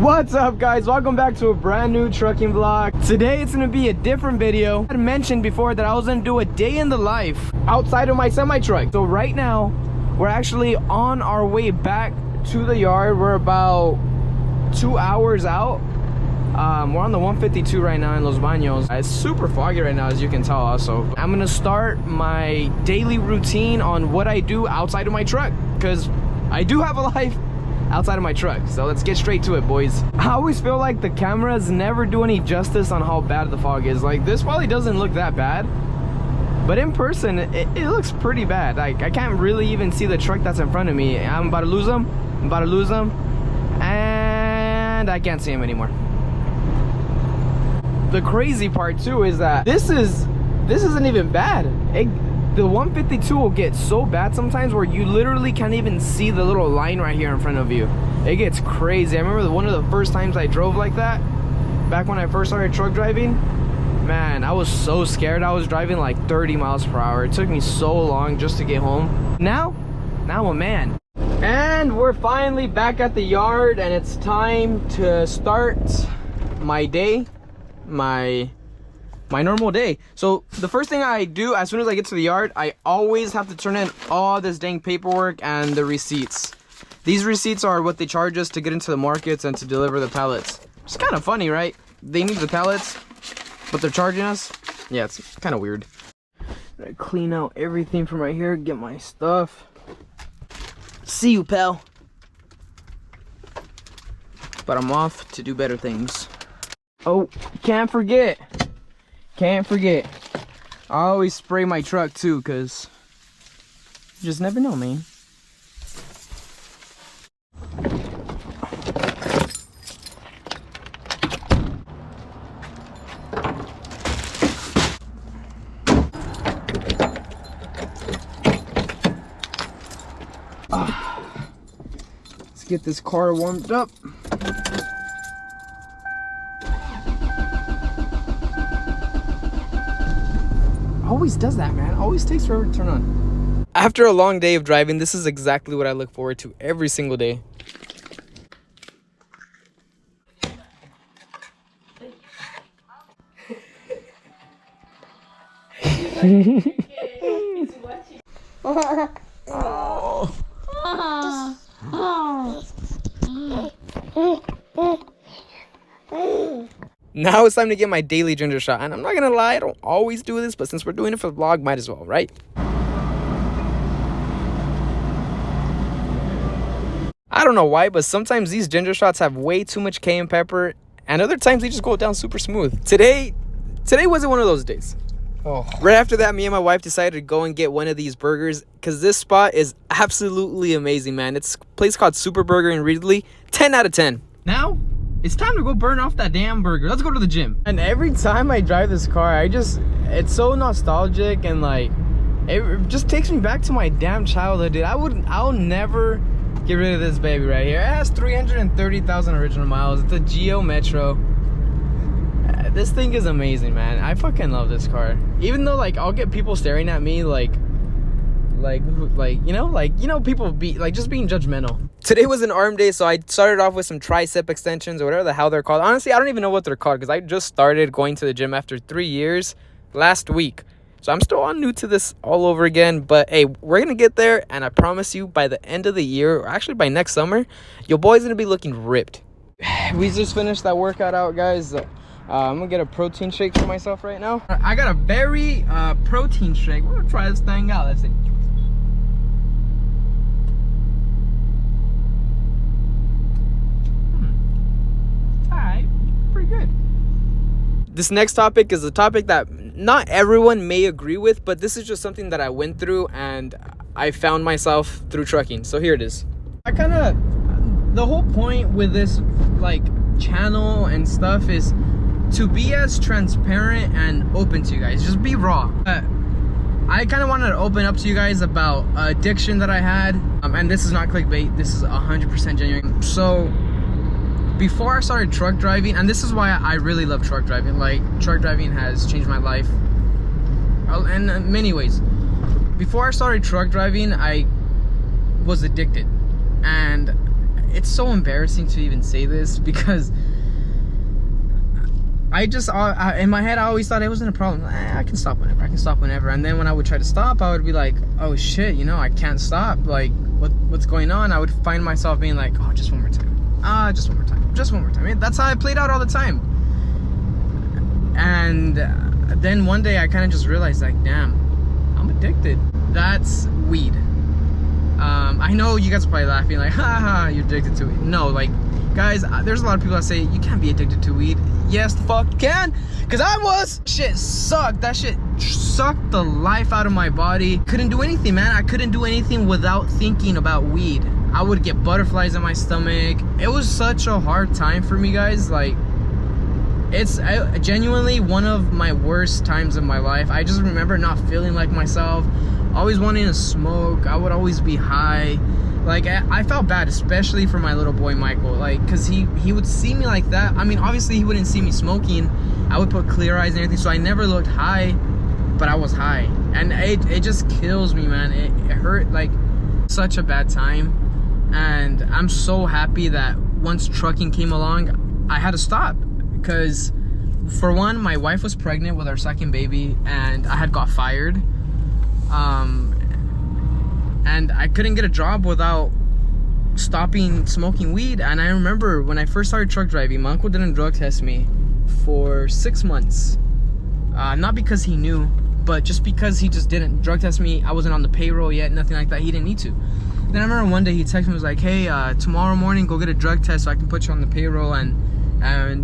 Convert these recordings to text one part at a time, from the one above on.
What's up, guys? Welcome back to a brand new trucking vlog. Today it's gonna be a different video. I had mentioned before that I was gonna do a day in the life outside of my semi truck. So right now we're actually on our way back to the yard. We're about 2 hours out. We're on the 152 right now in Los Baños. It's super foggy right now, as you can tell. Also, I'm gonna start my daily routine on what I do outside of my truck, because I do have a life outside of my truck. So let's get straight to it, boys. I always feel like the cameras never do any justice on how bad the fog is. Like, this probably doesn't look that bad, but in person it looks pretty bad. Like, I can't really even see the truck that's in front of me. I'm about to lose him. And I can't see him anymore. The crazy part too is that this isn't even bad. The 152 will get so bad sometimes where you literally can't even see the little line right here in front of you. It gets crazy. I remember one of the first times I drove like that, back when I first started truck driving, man, I was so scared. I was driving like 30 miles per hour. It took me so long just to get home. Now I'm a man. And we're finally back at the yard, and it's time to start my day, my normal day. So the first thing I do as soon as I get to the yard, I always have to turn in all this dang paperwork and the receipts. These receipts are what they charge us to get into the markets and to deliver the pallets. It's kind of funny, right? They need the pallets, but they're charging us. Yeah, it's kind of weird. I clean out everything from right here, get my stuff. See you, pal. But I'm off to do better things. Oh, can't forget. I always spray my truck too, because you just never know, man. Let's get this car warmed up. Always does that, man. Always takes forever to turn on. After a long day of driving, this is exactly what I look forward to every single day. Now it's time to get my daily ginger shot, and I'm not gonna lie, I don't always do this, but since we're doing it for the vlog, might as well, right? I don't know why, but sometimes these ginger shots have way too much cayenne pepper, and other times they just go down super smooth. Today wasn't one of those days. Oh. Right after that, me and my wife decided to go and get one of these burgers, because this spot is absolutely amazing, man. It's a place called Super Burger in Reedley. 10 out of 10. Now it's time to go burn off that damn burger. Let's go to the gym. And every time I drive this car, it's so nostalgic, and like, it just takes me back to my damn childhood, dude. I'll never get rid of this baby right here. It has 330,000 original miles. It's a Geo Metro. This thing is amazing, man. I fucking love this car. Even though, like, I'll get people staring at me like people be like just being judgmental. Today was an arm day, so I started off with some tricep extensions or whatever the hell they're called. Honestly, I don't even know what they're called, because I just started going to the gym after 3 years last week. So I'm still on new to this all over again, but hey, we're gonna get there, and I promise you by the end of the year, or actually by next summer, your boy's gonna be looking ripped. We just finished that workout out, guys. I'm gonna get a protein shake for myself right now. I got a berry protein shake. We're gonna try this thing out. Let's see. Alright, pretty good. This next topic is a topic that not everyone may agree with, but this is just something that I went through and I found myself through trucking. So here it is. The whole point with this like channel and stuff is to be as transparent and open to you guys. Just be raw. I kind of wanted to open up to you guys about addiction that I had, and this is not clickbait, this is 100% genuine. So before I started truck driving, and this is why I really love truck driving, like truck driving has changed my life in many ways. Before I started truck driving, I was addicted, and it's so embarrassing to even say this, because in my head I always thought it wasn't a problem. I can stop whenever. And then when I would try to stop, I would be like, oh shit, you know, I can't stop. Like, what's going on? I would find myself being like, oh, just one more time. Just one more time. That's how I played out all the time. And then one day I kind of just realized, like, damn, I'm addicted. That's weed. I know you guys are probably laughing like, haha, you're addicted to weed. No, like, guys, there's a lot of people that say you can't be addicted to weed. Yes, the fuck you can, because I was. Shit sucked. That shit sucked the life out of my body. Couldn't do anything, man. I couldn't do anything without thinking about weed. I would get butterflies in my stomach. It was such a hard time for me, guys. Like, it's genuinely one of my worst times of my life. I just remember not feeling like myself, always wanting to smoke. I would always be high. Like, I felt bad, especially for my little boy Michael, like, because he would see me like that. I mean, obviously he wouldn't see me smoking. I would put clear eyes and everything, so I never looked high, but I was high. And it just kills me, man. It hurt, like, such a bad time. And I'm so happy that once trucking came along, I had to stop. Because, for one, my wife was pregnant with our second baby, and I had got fired. And I couldn't get a job without stopping smoking weed. And I remember when I first started truck driving, my uncle didn't drug test me for 6 months. Not because he knew, but just because he just didn't drug test me. I wasn't on the payroll yet, nothing like that. He didn't need to. Then I remember one day he texted me, was like, hey, tomorrow morning go get a drug test so I can put you on the payroll and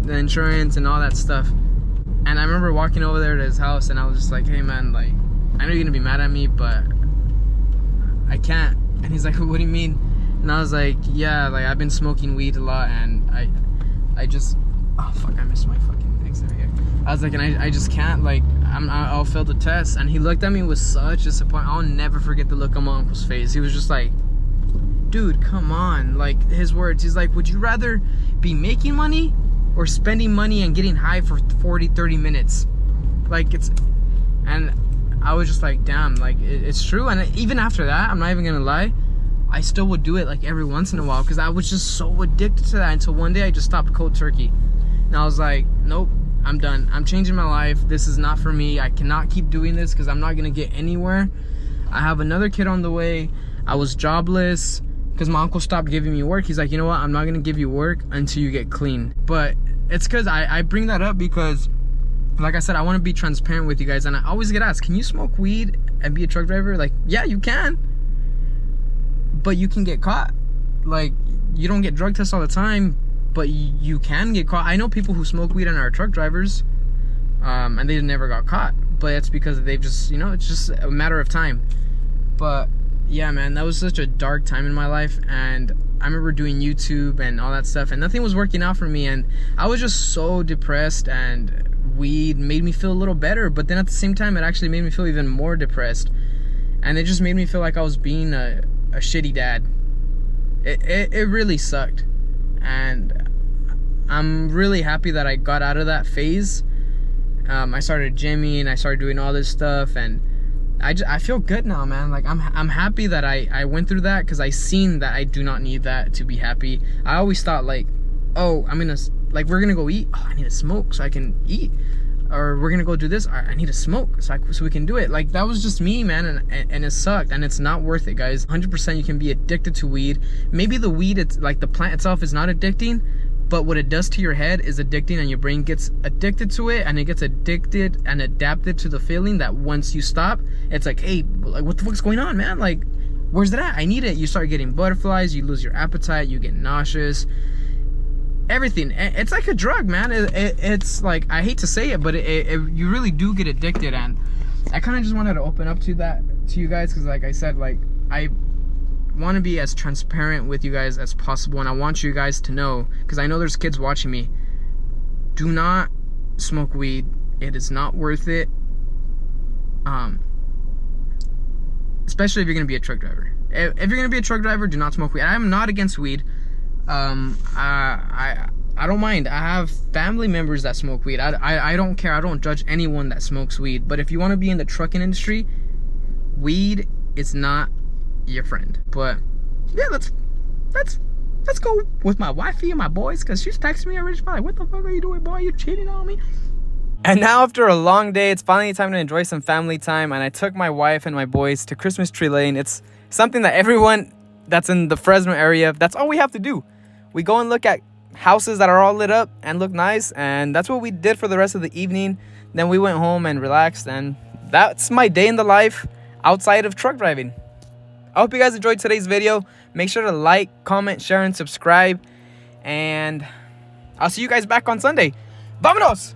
the insurance and all that stuff. And I remember walking over there to his house, and I was just like, hey man, like, I know you're gonna be mad at me, but I can't. And he's like, what do you mean? And I was like, yeah, like, I've been smoking weed a lot, and I just, oh fuck, I missed my fucking exit here. I was like, and I just can't, like, I'll fail the test. And he looked at me with such disappointment. I'll never forget the look on my uncle's face. He was just like, dude, come on. Like, his words, he's like, would you rather be making money or spending money and getting high for 40-30 minutes? Like, it's, and I was just like, damn, like, it's true. And even after that, I'm not even gonna lie, I still would do it like every once in a while, because I was just so addicted to that, until one day I just stopped cold turkey. And I was like, nope, I'm done. I'm changing my life. This is not for me. I cannot keep doing this, because I'm not gonna get anywhere. I have another kid on the way. I was jobless because my uncle stopped giving me work. He's like, you know what, I'm not gonna give you work until you get clean. But it's because I bring that up because, like I said, I want to be transparent with you guys. And I always get asked, can you smoke weed and be a truck driver? Like, yeah, you can, but you can get caught. Like, you don't get drug tests all the time, but you can get caught. I know people who smoke weed and are truck drivers, and they never got caught, but it's because they've just, you know, it's just a matter of time. But yeah, man, that was such a dark time in my life. And I remember doing YouTube and all that stuff, and nothing was working out for me, and I was just so depressed, and weed made me feel a little better, but then at the same time it actually made me feel even more depressed, and it just made me feel like I was being a shitty dad. It really sucked, and I'm really happy that I got out of that phase. I started gymming, I started doing all this stuff, and I feel good now, man. Like, I'm happy that I went through that, because I seen that I do not need that to be happy. I always thought, like, oh, I'm gonna, like, we're gonna go eat, oh, I need to smoke so I can eat, or we're gonna go do this, I need to smoke so we can do it. Like, that was just me, man, and it sucked, and it's not worth it, guys. 100% you can be addicted to weed. Maybe the weed, it's like the plant itself is not addicting, but what it does to your head is addicting, and your brain gets addicted to it, and it gets addicted and adapted to the feeling that once you stop, it's like, hey, like, what the fuck's going on, man? Like, where's that at? I need it. You start getting butterflies, you lose your appetite, you get nauseous, everything. It's like a drug, man. It's like, I hate to say it, but you really do get addicted. And I kind of just wanted to open up to that to you guys, because like I said, like, I want to be as transparent with you guys as possible, and I want you guys to know, because I know there's kids watching me, do not smoke weed. It is not worth it, especially if you're gonna be a truck driver. If you're gonna be a truck driver, do not smoke weed. I'm not against weed. I don't mind. I have family members that smoke weed. I don't care. I don't judge anyone that smokes weed. But if you want to be in the trucking industry, weed is not your friend. But yeah, that's let's go with my wifey and my boys, because she's texting me already. She's like, what the fuck are you doing, boy? You cheating on me? And now after a long day, it's finally time to enjoy some family time, and I took my wife and my boys to Christmas Tree Lane. It's something that everyone that's in the Fresno area, that's all we have to do. We go and look at houses that are all lit up and look nice, and that's what we did for the rest of the evening. Then we went home and relaxed, and that's my day in the life outside of truck driving. I hope you guys enjoyed today's video. Make sure to like, comment, share, and subscribe, and I'll see you guys back on Sunday. Vámonos!